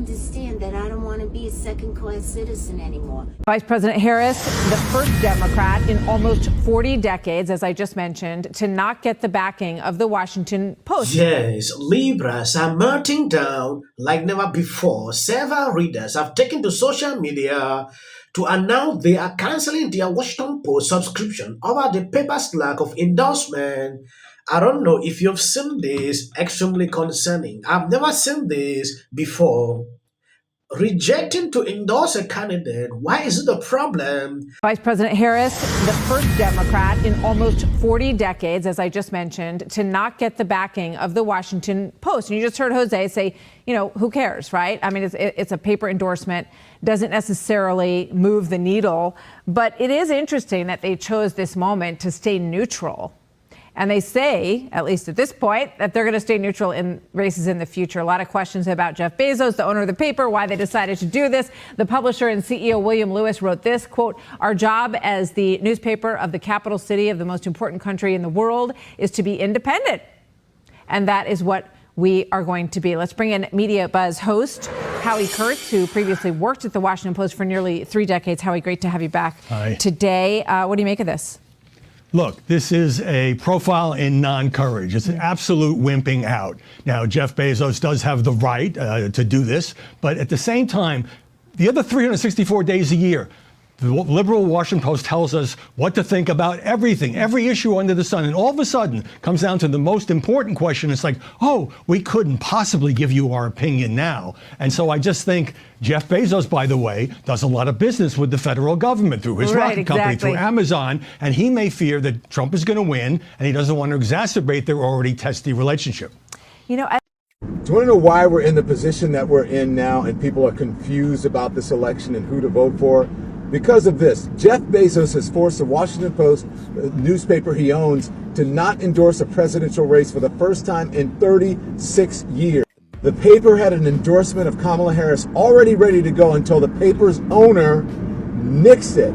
understand that I don't want to be a second-class citizen anymore. Vice President Harris, the first Democrat in almost 40 decades, as I just mentioned, to not get the backing of the Washington Post. Yes, Libras are melting down like never before. Several readers have taken to social media to announce they are canceling their Washington Post subscription over the paper's lack of endorsement. I don't know if you've seen this, extremely concerning. I've never seen this before. Rejecting to endorse a candidate, why is it a problem? Vice President Harris, the first Democrat in almost 40 decades, as I just mentioned, to not get the backing of the Washington Post. And you just heard Jose say, you know, who cares, right? I mean, it's a paper endorsement, doesn't necessarily move the needle. But it is interesting that they chose this moment to stay neutral. And they say, at least at this point, that they're going to stay neutral in races in the future. A lot of questions about Jeff Bezos, the owner of the paper, why they decided to do this. The publisher and CEO William Lewis wrote this, quote, "Our job as the newspaper of the capital city of the most important country in the world is to be independent. And that is what we are going to be." Let's bring in Media Buzz host Howie Kurtz, who previously worked at the Washington Post for nearly 3 decades. Howie, great to have you back today. What do you make of this? Look, this is a profile in non-courage. It's an absolute wimping out. Now, Jeff Bezos does have the right to do this, but at the same time, the other 364 days a year, the liberal Washington Post tells us what to think about everything, every issue under the sun. And all of a sudden comes down to the most important question. It's like, oh, we couldn't possibly give you our opinion now. And so I just think Jeff Bezos, by the way, does a lot of business with the federal government through his rocket company, through Amazon. And he may fear that Trump is going to win, and he doesn't want to exacerbate their already testy relationship. You know, do you want to know why we're in the position that we're in now and people are confused about this election and who to vote for? Because of this, Jeff Bezos has forced the Washington Post, the newspaper he owns, to not endorse a presidential race for the first time in 36 years. The paper had an endorsement of Kamala Harris already ready to go until the paper's owner nixed it.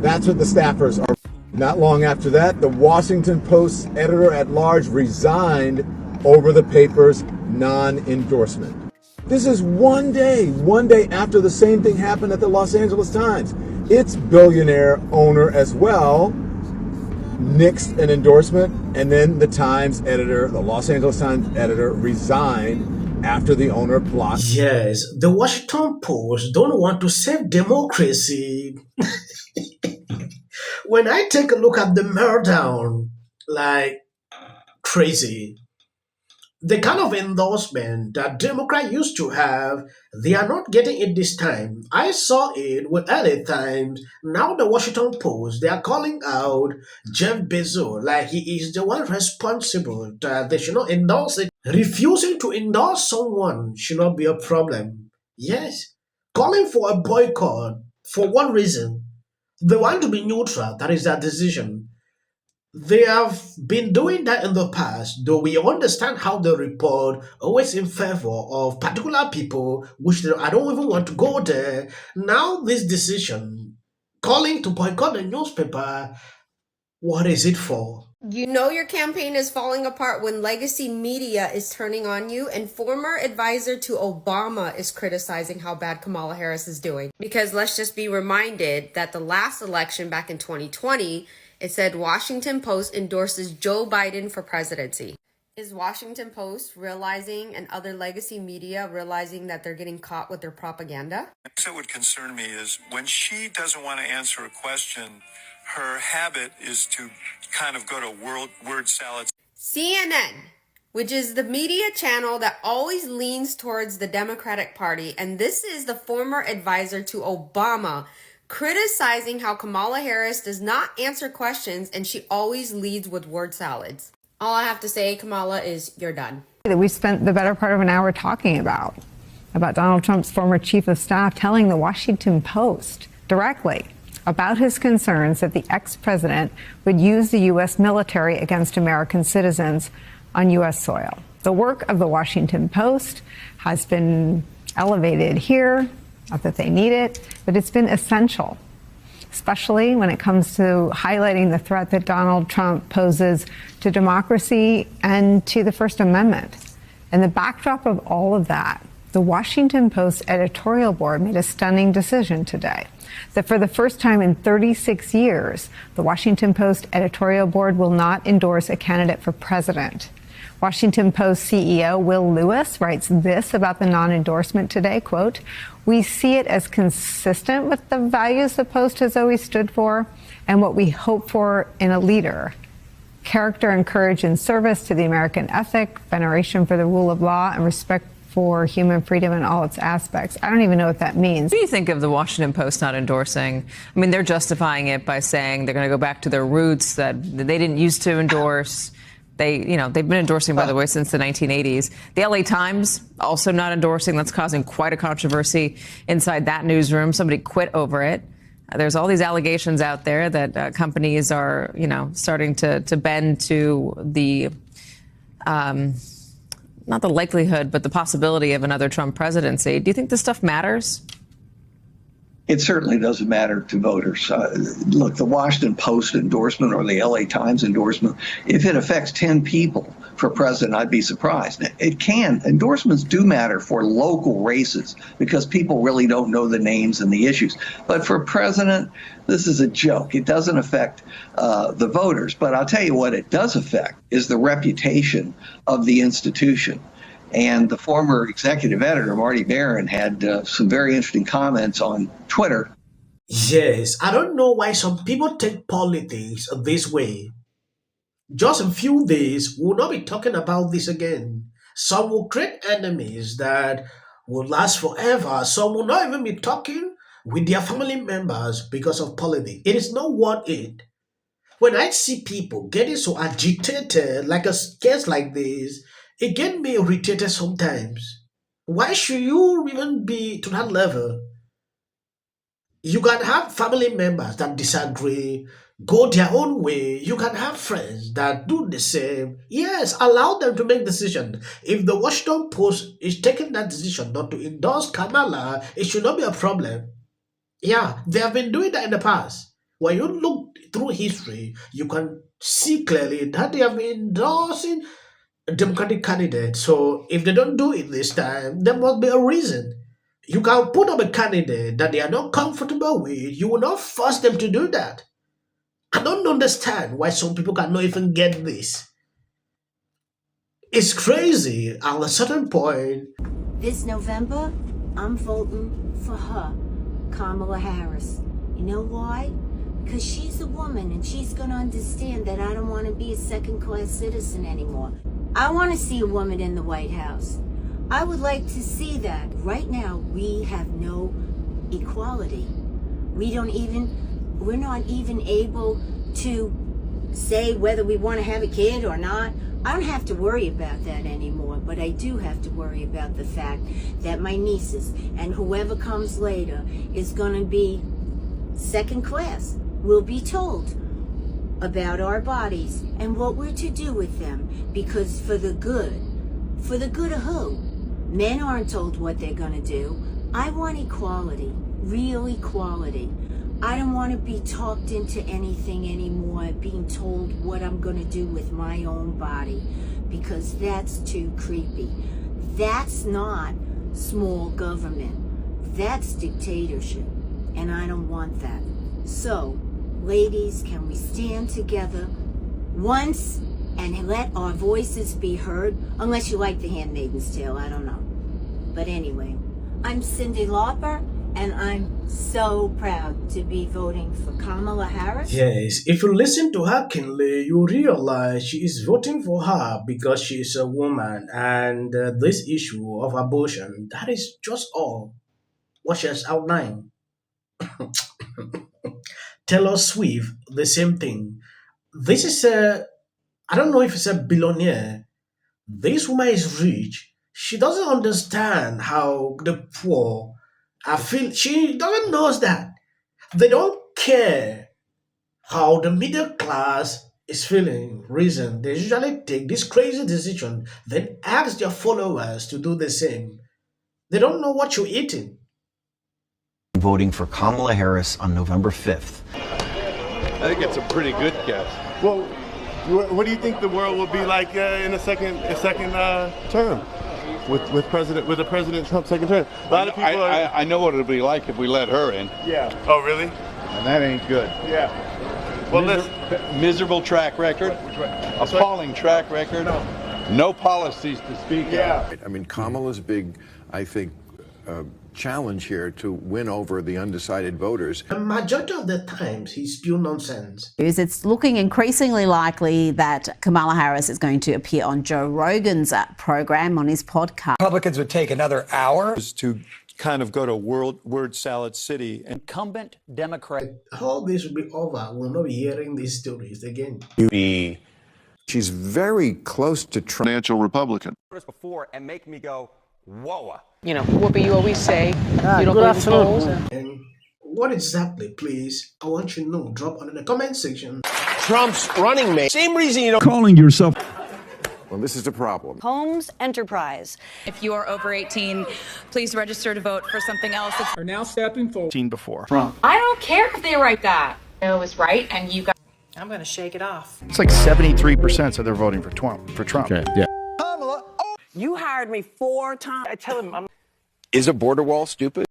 That's what the staffers are. Not long after that, the Washington Post editor-at-large resigned over the paper's non-endorsement. This is one day after the same thing happened at the Los Angeles Times. Its billionaire owner as well nixed an endorsement, and then the Times editor, the Los Angeles Times editor, resigned after the owner blocked. Yes, the Washington Post don't want to save democracy. When I take a look at the meltdown, like crazy, the kind of endorsement that Democrats used to have, they are not getting it this time. I saw it with LA Times. Now the Washington Post, they are calling out Jeff Bezos like he is the one responsible, that they should not endorse it. Refusing to endorse someone should not be a problem. Yes, calling for a boycott for one reason. They want to be neutral. That is their decision. They have been doing that in the past, though we understand how they report always in favor of particular people, which I don't even want to go there. Now this decision, calling to boycott the newspaper, what is it for? You know your campaign is falling apart when legacy media is turning on you, and former advisor to Obama is criticizing how bad Kamala Harris is doing. Because let's just be reminded that the last election back in 2020, it said Washington Post endorses Joe Biden for presidency. Is Washington Post realizing, and other legacy media realizing, that they're getting caught with their propaganda? What would concern me is when she doesn't want to answer a question, her habit is to kind of go to word salads. CNN, which is the media channel that always leans towards the Democratic Party, and this is the former advisor to Obama, criticizing how Kamala Harris does not answer questions and she always leads with word salads. All I have to say, Kamala, is you're done. We spent the better part of an hour talking about Donald Trump's former chief of staff telling the Washington Post directly about his concerns that the ex-president would use the U.S. military against American citizens on U.S. soil. The work of the Washington Post has been elevated here. Not that they need it, but it's been essential, especially when it comes to highlighting the threat that Donald Trump poses to democracy and to the First Amendment. And the backdrop of all of that, The Washington Post editorial board made a stunning decision today that for the first time in 36 years, the Washington Post editorial board will not endorse a candidate for president. Washington Post CEO Will Lewis writes this about the non-endorsement today, quote, "We see it as consistent with the values the Post has always stood for and what we hope for in a leader. Character and courage in service to the American ethic, veneration for the rule of law, and respect for human freedom in all its aspects." I don't even know what that means. What do you think of the Washington Post not endorsing? I mean, they're justifying it by saying they're going to go back to their roots, that they didn't used to endorse. They've been endorsing, by the way, since the 1980s. The LA Times also not endorsing. That's causing quite a controversy inside that newsroom. Somebody quit over it. There's all these allegations out there that companies are, starting to bend to the, not the likelihood, but the possibility of another Trump presidency. Do you think this stuff matters? It certainly doesn't matter to voters. Look, the Washington Post endorsement or the LA Times endorsement, if it affects 10 people for president, I'd be surprised. It can. Endorsements do matter for local races because people really don't know the names and the issues. But for president, this is a joke. It doesn't affect the voters. But I'll tell you what it does affect is the reputation of the institution. And the former executive editor, Marty Barron, had some very interesting comments on Twitter. Yes, I don't know why some people take politics this way. Just a few days, we'll not be talking about this again. Some will create enemies that will last forever. Some will not even be talking with their family members because of politics. It is not worth it. When I see people getting so agitated like a case like this, it gets me irritated sometimes. Why should you even be to that level? You can have family members that disagree, go their own way. You can have friends that do the same. Yes, allow them to make decisions. If the Washington Post is taking that decision not to endorse Kamala, it should not be a problem. Yeah, they have been doing that in the past. When you look through history, you can see clearly that they have been endorsing Democratic candidate. So if they don't do it this time, there must be a reason. You can put up a candidate that they are not comfortable with. You will not force them to do that. I don't understand why some people cannot even get this. It's crazy. At a certain point, This November, I'm voting for her, Kamala Harris. You know why? Because she's a woman and she's going to understand that I don't want to be a second-class citizen anymore. I want to see a woman in the White House. I would like to see that. Right now, we have no equality. We're not even able to say whether we want to have a kid or not. I don't have to worry about that anymore, but I do have to worry about the fact that my nieces and whoever comes later is going to be second class. We'll be told about our bodies and what we're to do with them, because for the good of who? Men aren't told what they're going to do. I want equality, real equality. I don't want to be talked into anything anymore, being told what I'm going to do with my own body, because that's too creepy. That's not small government. That's dictatorship, and I don't want that. So, ladies, can we stand together once and let our voices be heard? Unless you like The Handmaid's Tale, I don't know. But anyway, I'm Cyndi Lauper, and I'm so proud to be voting for Kamala Harris. yes, if you listen to her keenly, you realize she is voting for her because she is a woman, and this issue of abortion, that is just all what she has outlined. Taylor Swift, the same thing. This is I don't know if it's a billionaire. This woman is rich. She doesn't understand how the poor are feel. She doesn't know that. They don't care how the middle class is feeling. Reason they usually take this crazy decision, then ask their followers to do the same. They don't know what you're eating. Voting for Kamala Harris on November 5th. I think it's a pretty good guess. Well, what do you think the world will be like in a second term? with the President Trump second term. A lot of people I know what it'll be like if we let her in. Yeah. Oh, really? And that ain't good. Yeah. Well, Miserable track record. Appalling track record. No policies to speak of. I mean, Kamala's big, I think, challenge here to win over the undecided voters. The majority of the times, he's pure nonsense. It's looking increasingly likely that Kamala Harris is going to appear on Joe Rogan's program on his podcast. Republicans would take another hour to kind of go to word salad city. Incumbent Democrat. All this will be over. We'll not be hearing these stories again. She's very close to Trump. Financial Republican. Before and make me go, whoa. You know, what you always say, you don't believe in polls. And what exactly, please? I want you to know. Drop under the comment section. Trump's running mate. Same reason you don't. Calling yourself. Well, this is a problem. Holmes Enterprise. If you are over 18, please register to vote for something else. Are now stepping forward. Seen before. I don't care if they write that. It was right, and you got. I'm going to shake it off. It's like 73% said they're voting for Trump. Okay, yeah. You hired me 4 times. I tell him I'm. Is a border wall stupid?